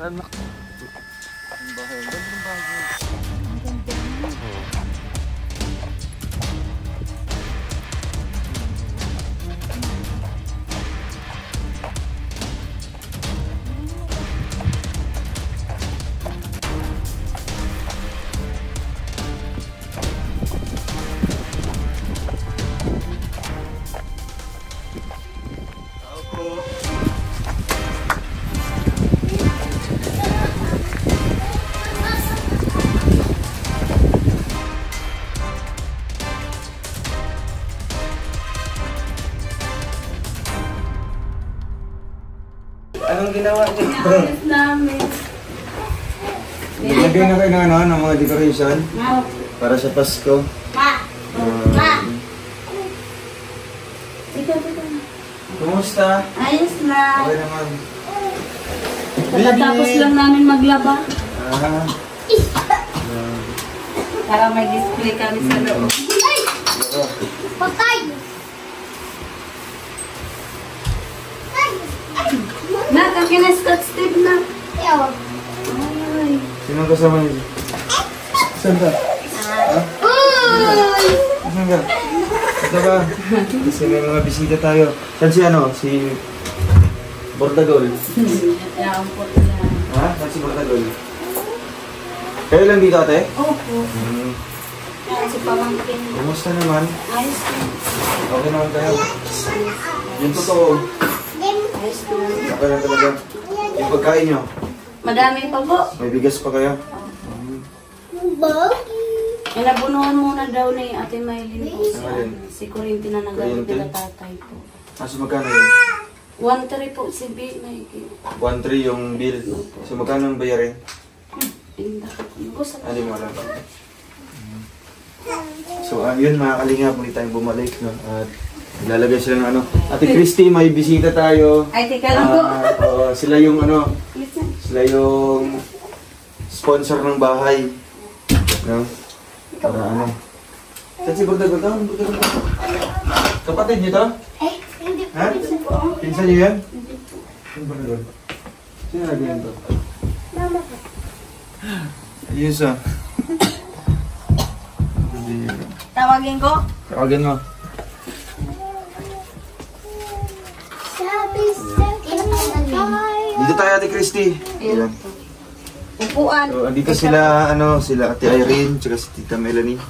Anak. Ang bahay. Ganda ng bahay. Anong ginawa niyo? Ayos namin. Naglagay na kayo ng ano, ng mga decoration para sa Pasko. Ma! Ikaw. Kumusta? Ayos na. Okay naman. Pagkatapos lang namin maglaba. Ah. Para may display kami sa loob. Patay! Nakakina-scotch tape na. Ay. Sino kasama niyo? Saan ka? Saan ka? Ito ba? Kasi may mga bisita tayo. Saan si ano? Si Bordagol. Yan po yan. Ha? Saan si Bordagol? Kayo lang dito ate? Opo. Yan si Pamangkin. Kumusta naman? Ayos na. Okay naman kayo? Yung totoo. Ayos na. Okay lang talaga. Yung pagkain nyo. Madami pa po. May bigas pa kayo? Inabunuhan muna daw ni Ate Maylin po Alin? si Corinthi na nagalit Corinthi? nila tatay po. So magkano yun? 1-3 po si B. 1.3 yung bill. So magkano ang bayarin? Hindi mo alam. So yun mga kalinga, muli tayong bumalik. No? At ilalagay sila ng ano. Ate Christy, may bisita tayo. Ay, tika lang po. Sila yung ano, Listen. sila yung sponsor ng bahay. No? Para ano. Saan si Bordagol daw? Kapatid niyo to? Hindi po. Ha? Pinsan niyo yan? Saan Bordagol? Sino nagawin to? Mama po. Ayos ah. Tawagin ko? Tawagin mo. Dito tayo Ate Christy. Ayan. Upuan. So, andito sila, ano, sila Ate Irene, tsaka si Tita Melanie.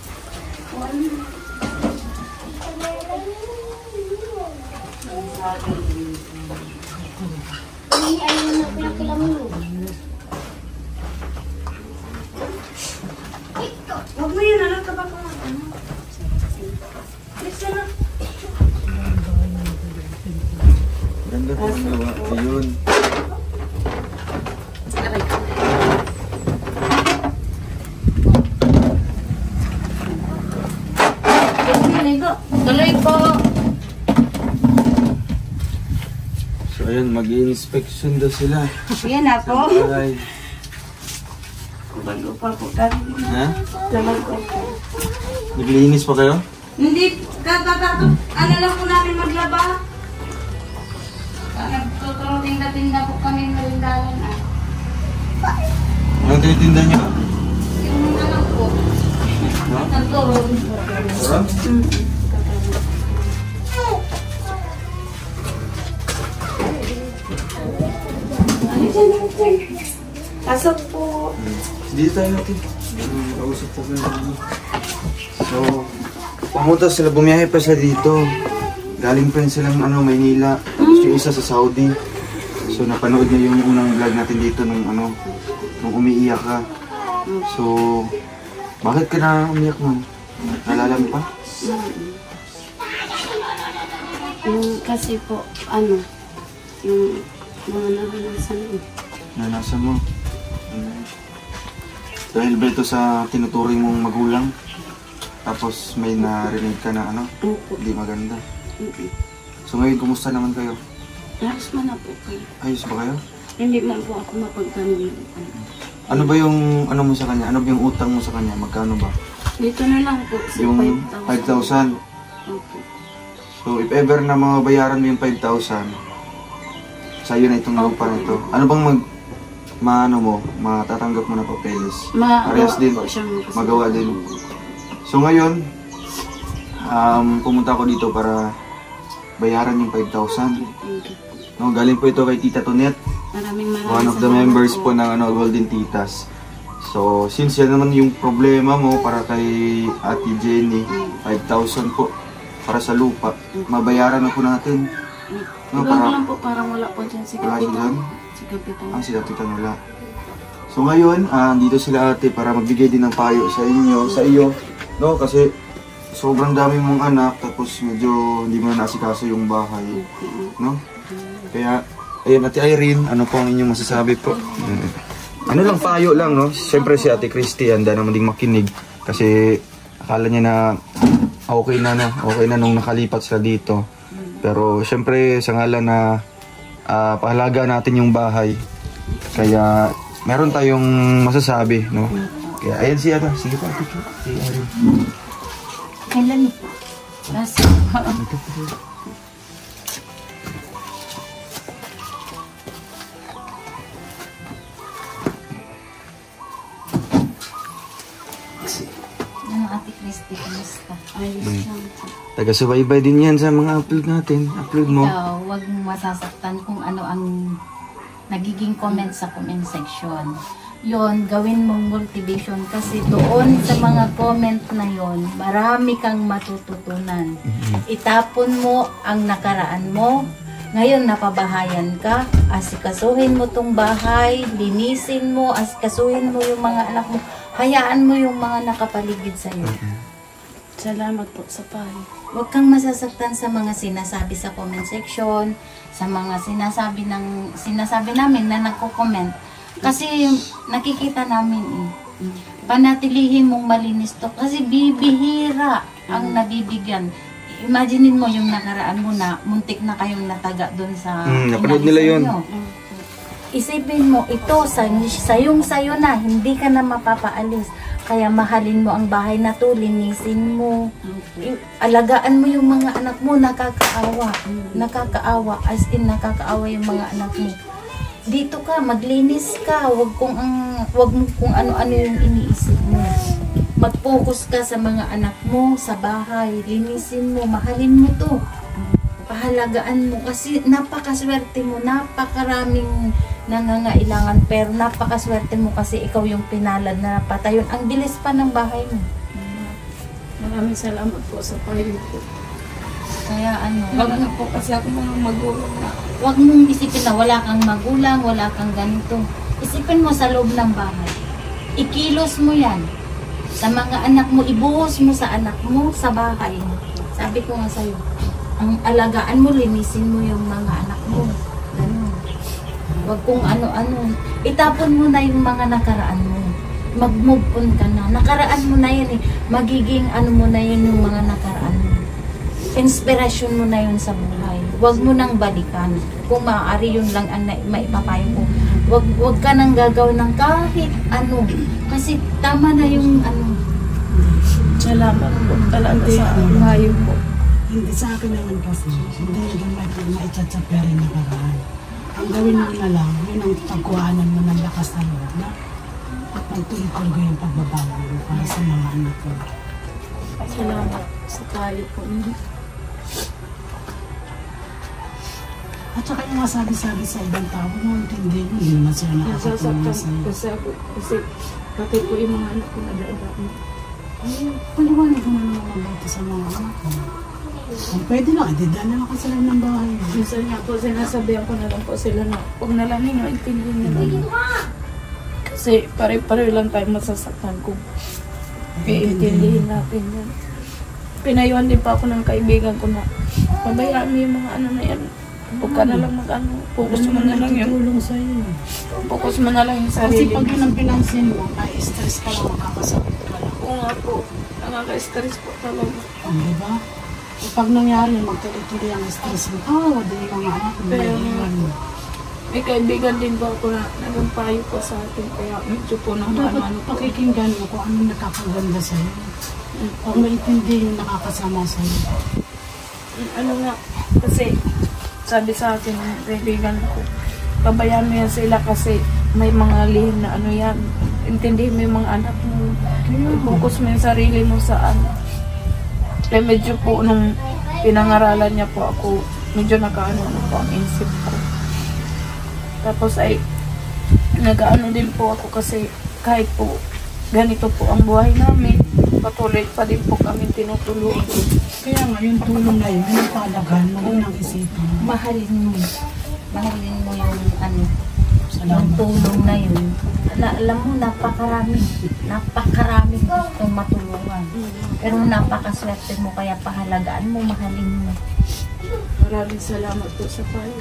Huwag mo yun, alam ka ba kung ano? Listen na. Ganda po nawa. Ayun. Tuloy po. So ayun, mag-i-inspection daw sila. Yan na po. Ay. Bago pa po kami. Ha? Bago po. Naglinis pa kayo? Hindi, ano lang po namin maglaba. Nagtuturo tinda-tinda po kami ng rindalan. Anong tinitinda niyo? Yung ano po. Ha? Nagturo. Sarap? Pasok po. Dito tayo natin. Kausap po kayo. So, pumunta sila, bumiyahe pa sila dito. Galing pa rin silang ano, Maynila. Tapos yung isa sa Saudi. So, napanood niya yung unang vlog natin dito nung ano, nung umiiyak ka. So, bakit ka na umiyak nun? Nalala mo pa? Kasi po, ano, yung mga naranasan ko. Nasa mo? Dahil ba ito sa tinuturing mong magulang? Tapos may narinig ka na ano? Opo. Hindi maganda. So ngayon, kumusta naman kayo? Ayos man na po kayo. Ayos ba kayo? Hindi man po ako mapagtanong. Ano ba yung ano mo sa kanya? Ano ba yung utang mo sa kanya? Magkano ba? Dito na lang po, sa Yung 5,000. 5,000. Opo. So if ever na mabayaran mo yung 5,000, sa'yo na itong lupa nito. Ano bang matatanggap mo na papeles. Magawa Parehas din, po siyang kasi. magawa din. So ngayon, pumunta ako dito para bayaran yung 5,000. Thank you po. No, galing po ito kay Tita Tonet, Maraming one of the salamat members po ng Golden Titas. So, since yan naman yung problema mo para kay Ate Jenny, 5,000 po para sa lupa, mabayaran na po natin. No, Wala para lang po, parang wala po dyan si wala Kapitan. dyan? Si Kapitan. Sila Tita Nula. So ngayon, dito sila ate para magbigay din ng payo sa iyo, no? Kasi sobrang dami mong anak, tapos medyo hindi mo na naasikaso yung bahay, no? Kaya, ayun, Ate Irene, ano po ang inyong masasabi po? Ano lang, payo lang, no? Siyempre si Ate Christy, handa naman ding makinig. Kasi akala niya na okay na nung nakalipat sila dito. Pero siyempre, sa ngalan na pahalaga natin yung bahay. Kaya, meron tayong masasabi, no? Kaya, ayan si Ate. Sige po, Ate. Si Irene. Kailan po? Last Ate Christy, kumusta? ayos lang po. Taga-subaybay din yan sa mga upload natin. Upload mo. Ikaw, huwag mong masasaktan kung ano ang nagiging comment sa comment section. Yon, gawin mong motivation kasi doon sa mga comment na yon, marami kang matututunan. Itapon mo ang nakaraan mo. Ngayon, napabahayan ka. Asikasuhin mo tong bahay. Linisin mo. Asikasuhin mo yung mga anak mo. Hayaan mo yung mga nakapaligid sa'yo. Salamat po sa payo. Huwag kang masasaktan sa mga sinasabi sa comment section, sa mga sinasabi namin na nagko-comment. Kasi nakikita namin panatilihin mong malinis to. Kasi bibihira ang nabibigyan. Imaginein mo yung nakaraan mo na muntik na kayong nataga doon sa napanood nila yun. inalisan nyo. Isipin mo, ito sayong-sayo na, hindi ka na mapapaalis. Kaya mahalin mo ang bahay na to, linisin mo. Alagaan mo yung mga anak mo, nakakaawa. Nakakaawa, as in nakakaawa yung mga anak mo. Dito ka, maglinis ka, wag mo kung ano-ano yung iniisip mo. Mag-focus ka sa mga anak mo, sa bahay, linisin mo, mahalin mo to. Pahalagaan mo kasi napakaswerte mo, napakaraming nangangailangan pero napakaswerte mo kasi ikaw yung pinalad na napatayon. Ang bilis pa ng bahay mo. Maraming salamat po sa payo po. Kaya Wag na po kasi ako mga magulang na. Huwag mong isipin na wala kang magulang, wala kang ganito. Isipin mo sa loob ng bahay. Ikilos mo yan. Sa mga anak mo, ibuhos mo sa anak mo, sa bahay mo. Sabi ko nga sa'yo, ang alagaan mo, linisin mo yung mga anak mo. Ganun. Huwag kung ano-ano. Itapon mo na yung mga nakaraan mo. Mag-move on ka na. Nakaraan mo na yan eh. Magiging ano mo na yun yung mga nakaraan mo. Inspirasyon mo na yun sa buhay. Huwag mo nang balikan. Kung maaari yun lang ang maipapayo ko. Huwag ka nang gagawin ng kahit ano. Kasi tama na yung ano. Salamat po talaga sa payo po. Hindi sa akin naman kasi, hindi naging maitsatsapi rin na karaan. Ang gawin mo na lang, yun ang pagkuhanan mo ng lakas na loob na magtuloy ko yung pagbabago mo para sa mga anak ko. Salamat sa payo po. At saka yung masabi-sabi sa ibang tao, mo intindihin mo, hindi naman sila nakakatulong Nasasaktan sa'yo. kasi ako. Kasi pati po yung mga anak ko nadadaan. Ay, paliwanag mo na naman mabuti sa mga anak ko. Kung pwede lang, ididaan na lang ka sila ng bahay. Minsan nga po, sinasabihan ko na lang po sila na huwag na lang ninyo, intindihin nyo lang. Kasi pare-pare lang tayo masasaktan kung iintindihin natin yan. Pinayuhan din pa ako ng kaibigan ko na pabayaan mo yung mga ano na yan. Huwag ka na lang mag-ano. Focus mo na lang yung Tulong sa'yo. focus mo na lang yung Kasi sarili. pag yun ang pinansin mo, stress ka lang, makakasakit ka lang. Oo nga po. Nakaka-stress po talaga. Di ba? E pag nangyari, magtuloy-tuloy ang stress mo. Di yung mga anak mo. Pero, naiiwan mo. May kaibigan din ba ako na nagampayo po sa atin. Kaya medyo po nang Dapat ano po. pakikinggan mo kung ano nakakaganda sa'yo. Pag maintindi yung nakakasama sa'yo. Ano nga, kasi sabi sa akin ng kaibigan ko, pabayaan mo yan sila kasi may mga lihim na ano yan. Intindihin mo yung mga anak mo. Focus mo yung sarili mo saan. Kaya medyo po nung pinangaralan niya po ako, medyo nakaano na po ang isip ko. Tapos ay nag-ano din po ako kasi kahit po ganito po ang buhay namin, patuloy pa din po kami tinutulungan. Kaya nga, yung tulong na yun, yung palagahan mo, yun ang isipin mo. Mahalin mo yung ano, yung Salamat. tulong na yun. Alam mo, napakarami gustong matulungan. Pero napakaswerte mo, kaya pahalagaan mo, mahalin mo. Maraming salamat po sa payo.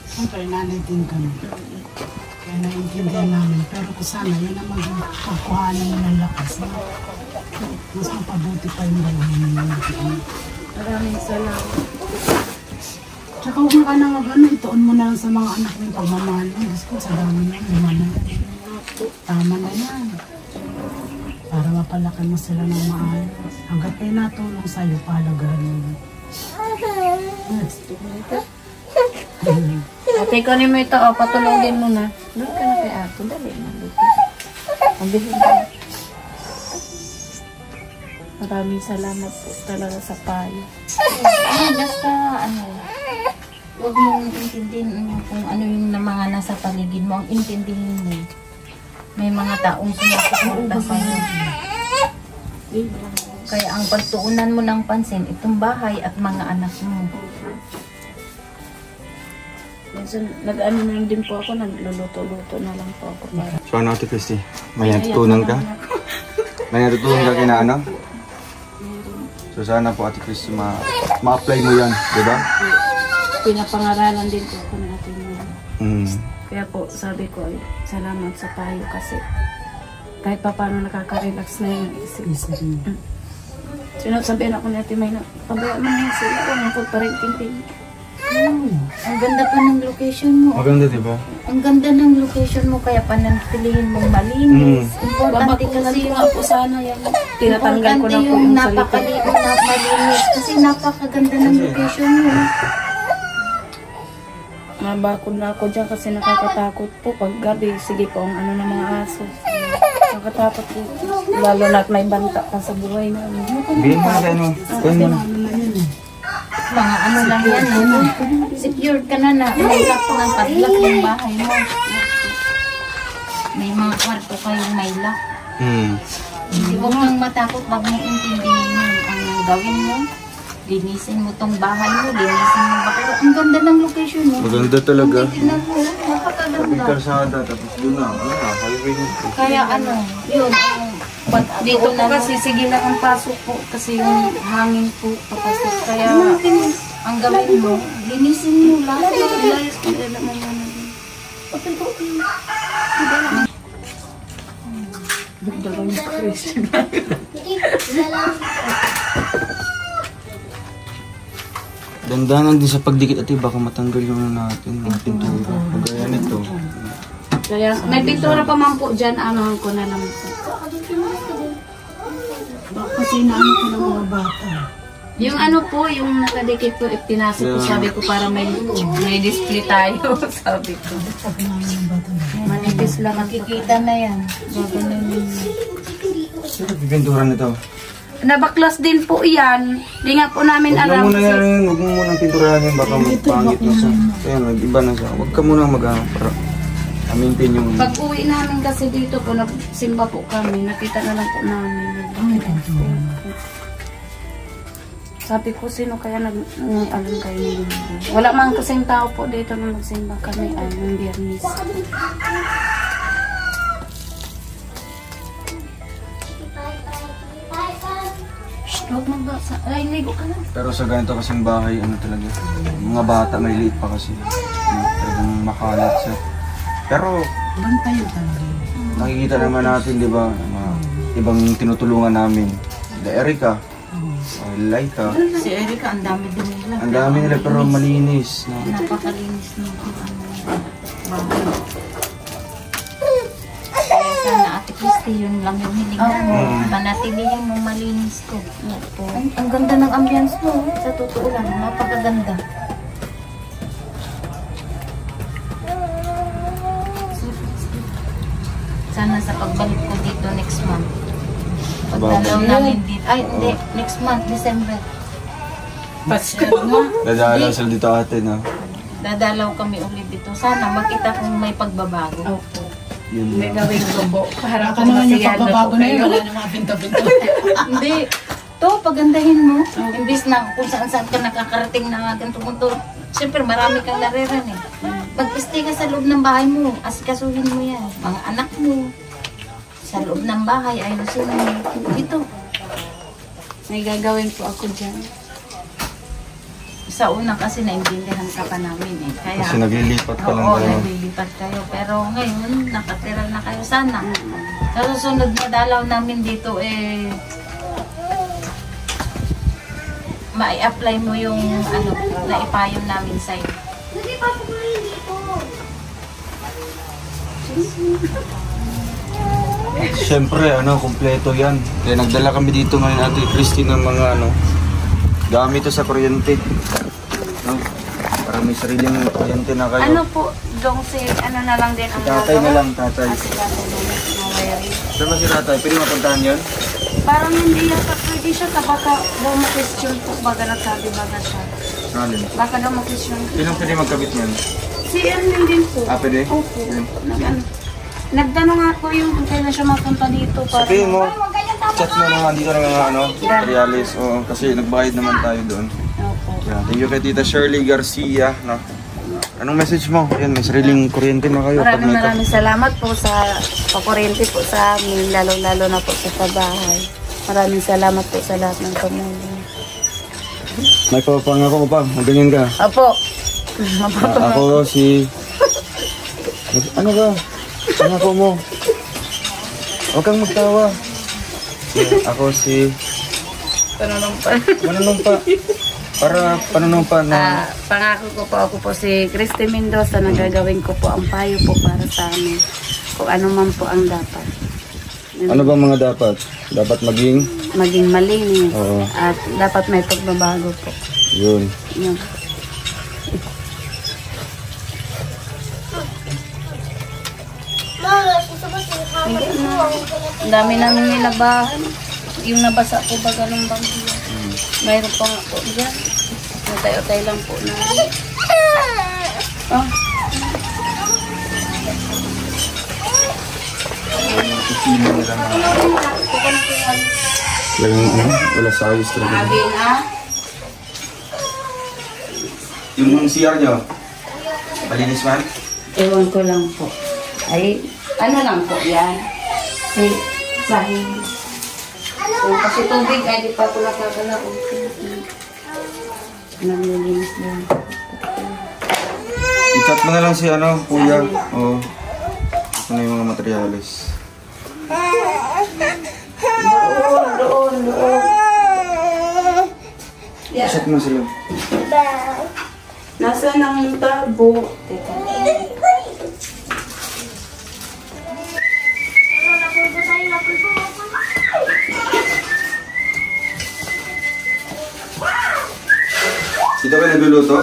Siyempre, nanay din kami. Kaya naiintindihan namin. Pero kung sana, yun ang maging pagkuhanan mo ng lakas. Mas mapabuti pa yung buhay mo. Maraming salamat. Tsaka huwag ka na mag-ano, ituon mo na lang sa mga anak mo yung pagmamahal mo. Diyos ko, sa dami na, lima na. Tama na yan. Para mapalakan mo sila ng maayos. Hanggat kayo natulong sa'yo, palagahan mo. Yes. Ate, kunin mo ito, patulogin mo na. Doon ka na kay Ato, dali na. Mabihin ka. Maraming salamat po talaga sa payo. Basta, huwag mong intindihin kung ano yung mga nasa paligid mo. Ang intindihin mo, may mga taong sumusuporta sa'yo. Kaya ang pagtuunan mo ng pansin, itong bahay at mga anak mo. Minsan, nag-ano na lang din po ako, nagluluto-luto na lang po ako. Para. So ano Ate Christy? May natutunan ka? May natutunan ka kina ano? So sana po Ate Christy ma-apply mo yan, di ba? Pinapangaralan din po ako natin. Mm. Kaya po, sabi ko ay salamat sa payo kasi kahit pa paano nakaka-relax na yung isip. Sinasabihan ako natin may pabayaan mo yung isip ko, yung pagparinting-ting. Ang ganda pa ng location mo. Maganda, di ba? Ang ganda ng location mo, kaya panatilihin mong malinis. Importante Babakulan kasi ko nga po sana yan. Tinatanggal ko na po yung yung salita. napakaliit na malinis. Kasi napakaganda ng location mo. Mabakod na ako dyan kasi nakakatakot po. Pag gabi, sige po ang ano ng mga aso. Nakakatakot po. Lalo na't may banta pa sa buhay namin. Bihin mo na ano? Mga ano lang yan. Secured ka na may lock ng padlock yung bahay mo. May mga kwarto kayong may lock. Hindi huwag kang matakot, wag mong intindihin mo ang gawin mo. Linisin mo tong bahay mo, linisin mo ba? Pero ang ganda ng location mo. Maganda talaga. Tignan mo, May napakaganda. karsada, tapos doon na, highway na. Kaya yun, Dito po kasi sige lang ang pasok po kasi yung hangin po papasok. Kaya ang gawin mo, linisin mo lahat. ilayos ko na naman muna. Dagdagan yung Christian. Dandanan din sa pagdikit at baka matanggal yung ano natin, mga pintura. Kagaya nito. Kaya may pintura pa man po dyan, ano ko na lang po. Kasi inaano ko ng mga bata. Yung ano po, yung nakadikit po, ipinasok ko, sabi ko para may display tayo, sabi ko. Pag namin ng bata na. Manipis lang ang Kikita na yan. gaganunin. Sino pipintura nito? Nabaklas din po yan. Di nga po namin Huwag na alam muna kasi yan, huwag mo munang pinturahan yan, baka magpangit na siya. Kaya nag-iba na siya. Huwag ka munang mag-ano para amintin yung... pag uwi namin kasi dito po, nagsimba po kami, nakita na lang po namin. Sabi ko, sino kaya alam kayo nila? Wala man kasing tao po dito nung nagsimba kami ay ng Biyernes. Huwag magbasa. Ay, ligo ka na. Pero sa ganito kasing bahay, ano talaga, mga bata, may liit pa kasi. Talagang makalat siya. Pero Bantayan talaga. nakikita naman natin, di ba, mga ibang tinutulungan namin. Erika, Laika, Si Erica, ang dami din nila. ang dami nila pero malinis. No? Napakalinis ng bahay. Kaya sana Ate Christy, yun lang yung hilingan mo. Manatilihin mo malinis ko. Ang ganda ng ambience mo. Sa totoo lang, napakaganda. Sana sa pagbalik ko dito next month. Pagdalaw Babalik. namin dito. Ay, hindi. Next month, December. Pasko. Dadalaw sila dito ate, no? Dadalaw kami ulit dito. Sana makita kung may pagbabago. Opo. Yun May lang. gawin ko po. Para Baka kung naman yung masiyado po pagbabago na yun, kayo. wala na mga pinto-pinto. Hindi. To, pagandahin mo. Imbis na kung saan-saan ka nakakarating na ganito punto. Siyempre, marami kang nariran eh. Pag-stay ka sa loob ng bahay mo, asikasuhin mo yan. Mga anak mo. Sa loob ng bahay, ayusin mo. Ito. May gagawin po ako dyan. Sa una kasi naintindihan ka pa namin eh. Kaya, Kasi naglilipat pa lang oo, kayo. naglilipat kayo. Pero ngayon, nakatira na kayo sana. Sa susunod na dalaw namin dito eh, ma-apply mo yung ano, naipayo namin sa'yo. Siyempre, kumpleto yan. Kaya nagdala kami dito ngayon, Ate Christy, ng mga gamit to sa kuryente. No? Para may sariling kuryente na kayo. Ano po, dong si, ano na lang din ang Tatay na lang, tatay. wiring. Saan ba si tatay? Pwede mapuntahan yun? Parang hindi yata pwede siya, baka daw ma-question po, baga nagsabi baga siya. Alin? Baka daw ma-question. Sinong pwede magkabit niyan? Si Erwin din po. Ah, pwede? Opo. Yun. Nagtanong nga po yung kaya na siya mapunta dito para... Sabihin mo, chat mo naman dito ng mga materialis. Oo, kasi nagbayad naman tayo doon. Opo. Yeah, thank you kay Tita Shirley Garcia. No? Anong message mo? Yan, may sariling kuryente na kayo. Pag may Maraming salamat po sa pakuryente po sa amin, lalo-lalo na po sa bahay. Maraming salamat po sa lahat ng tumulong. May papangako ko pa, ganyan ka. Opo. Ako si... Ano ba? Pangako mo. Huwag kang magtawa. Ako si... Panunumpa. Para panunumpa na... Pangako ko po ako po si Christy Mendoza na gagawin ko po ang payo po para sa amin. Kung ano man po ang dapat. Ano ba mga dapat? Dapat maging... Maging malinis. Oo. At dapat may pagbabago po. Yun. Yun. Ang dami namin nilabahan. Yung nabasa po ba ganun bang mayroon pa nga po dyan. Natay-atay lang po na. Oh. Wala sa ayos talaga. Sabi na. Yung CR nyo, malinis man? Ewan ko lang po. Ay, ano lang po yan. Sahig. Kung kasi tubig, ay di pa ko nakakala. Naglilinis din. I-chat mo na lang si kuya. Oo. Ito na yung mga materialis. Doon. I-chat mo sila. Nasaan ang tabo? Teka. Dito ka nagluluto?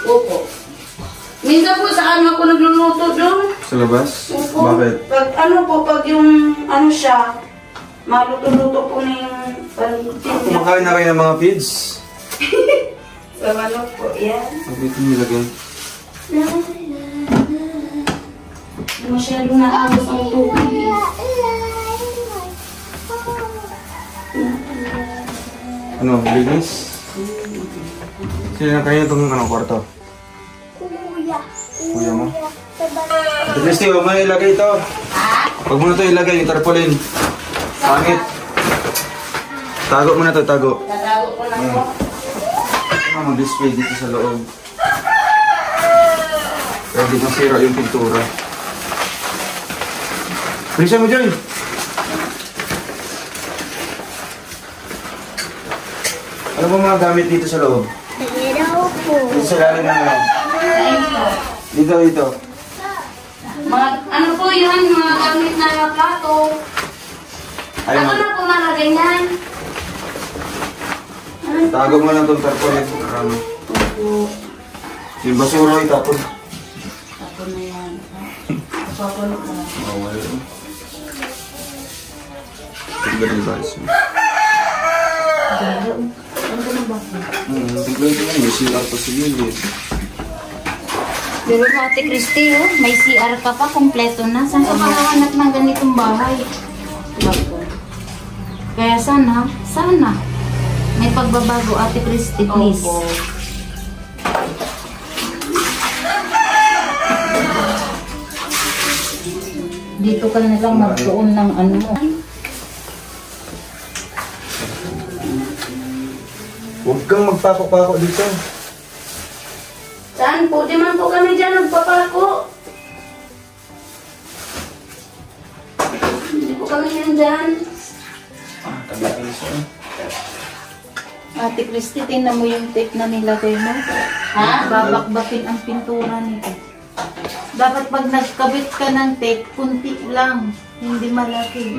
Opo. Minsan po sa ano ako nagluluto doon. Sa labas? Opo. Bakit? Pag pag yung ano siya, maluto-luto po na yung palutin. Kumakain na kayo ng mga feeds? Sa ano po, yan. Bakit yung nilagay? Masyado na agos ang tubig. Ano, linis? Sino na kayo itong kwarto? Kuya mo? Ate Christy, huwag mo na ilagay ito. Huwag mo na ito ilagay, yung tarpaulin. Pangit. Tago mo na ito, tago. Tatago ko lang po. Mag-display dito sa loob. Pero di masira yung pintura. Bilisan mo, Joy! Ano ba mga gamit dito sa loob? Dito sa lalim ng loob. Dito. Mga, ano po yan, mga gamit na plato. Ay, Ano na po nalagay yan? tago mo lang itong tarpaulin. Yung basura itapon. Ako na yan. Papulo ko na. Oh, wala. Ganun ba? Ang ganun ba? Tingnan ko lang, may CR pa sa gilid. Pero mo Ate Christy, oh, may CR ka pa, kompleto na. Saan ka makahanap ng ganitong bahay? Bako. Kaya sana, may pagbabago Ate Christy, please. Opo. Dito ka na lang magtuon ng ano mo. Huwag kang magpako-pako dito. Saan po? Di man po kami dyan nagpapako. Hindi po kami yan dyan. Tagain siya. Ate Christy, tingnan mo yung tape na nilagay mo. Ha? Babakbakin ang pintura nito. Dapat pag nagkabit ka ng tape, kunti lang. Hindi malaki.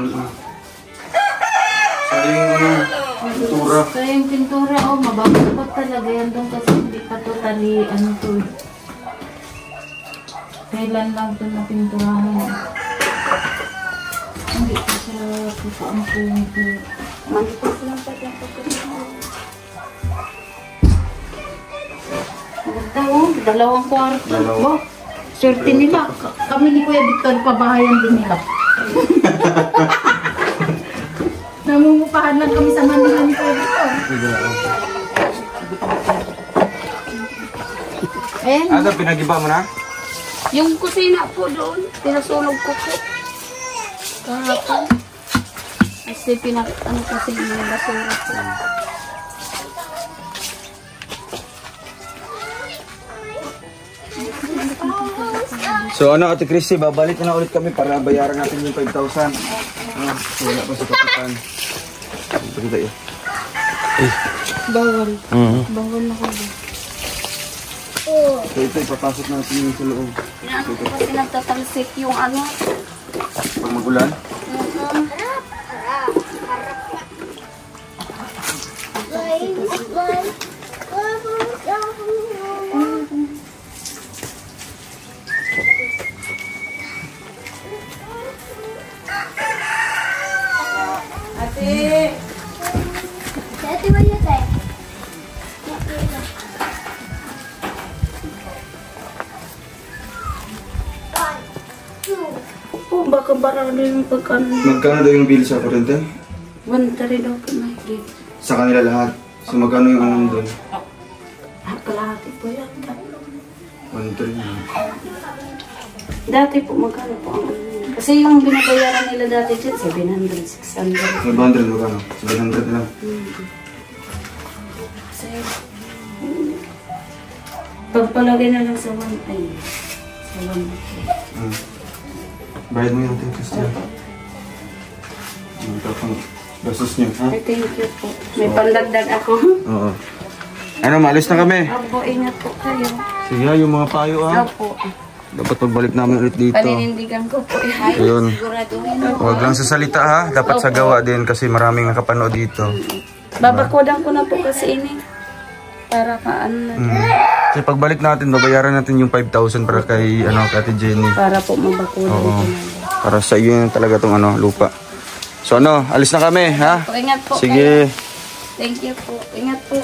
Pintura. Kaya yung pintura, oh, mababakbak talaga yan doon kasi hindi pa totally, ano to. Kailan lang ito na pinturahan. Hindi pa siya ang punto. Manipos lang pa dyan pagkakita. Ganda, oh. Dalawang kwarto. Dalawa. Oh, swerte nila. Kami ni Kuya Victor, pabahayan din nila. Namumupahan lang kami sa Manila ni Kuya Victor. Eh, Ano, pinag-iba mo na? Yung kusina po doon, pinasunog ko po. Kahapon. Kasi ano kasi yung basura po. So ano, Ate Christy, babalik na ulit kami para bayaran natin yung 5,000. Wala pa sa kapitan. Pagkita yun. Bawal. Bawal na ko doon. So ito, ipapasok natin yung sa loob. Inaano ko kasi nagtatalsik yung ano. Pag magulan. Ate! Ate, wala tayo. Po, baka barado yung pagkano. Magkano daw yung bill sa kurente? 1.3 daw po mahigit. Sa kanila lahat. So magkano yung anong doon? Kalahati po yan. 1,300. Dati po, magkano po ang ano. Kasi yung binabayaran nila dati dyan, 700, 600. 500 magkano? 700 lang. Kasi, pagpalagay na lang sa 1, ay, sa 1. Bayad mo yung Ate Christy. Ito pang gastos niyo, ha? Ay, thank you po. May pandagdag ako. Oo. Ano, maalis na kami. Opo, ingat po kayo. Sige, yung mga payo, ha? Opo. Dapat pagbalik namin ulit dito. Paninindigan ko po. Ay, Ayun. siguraduhin. Huwag lang sa salita, ha? Dapat sa gawa din kasi maraming nakapanood dito. Babakodan ko na po kasi ini. Para paano na. Kasi pagbalik natin, babayaran natin yung 5,000 para kay, kay Ate Jenny. Para po mabakodan Oo. ko na. Para sa iyo yung talaga tong lupa. So alis na kami, ha? Ingat po Sige. kayo. Thank you po. Ingat po.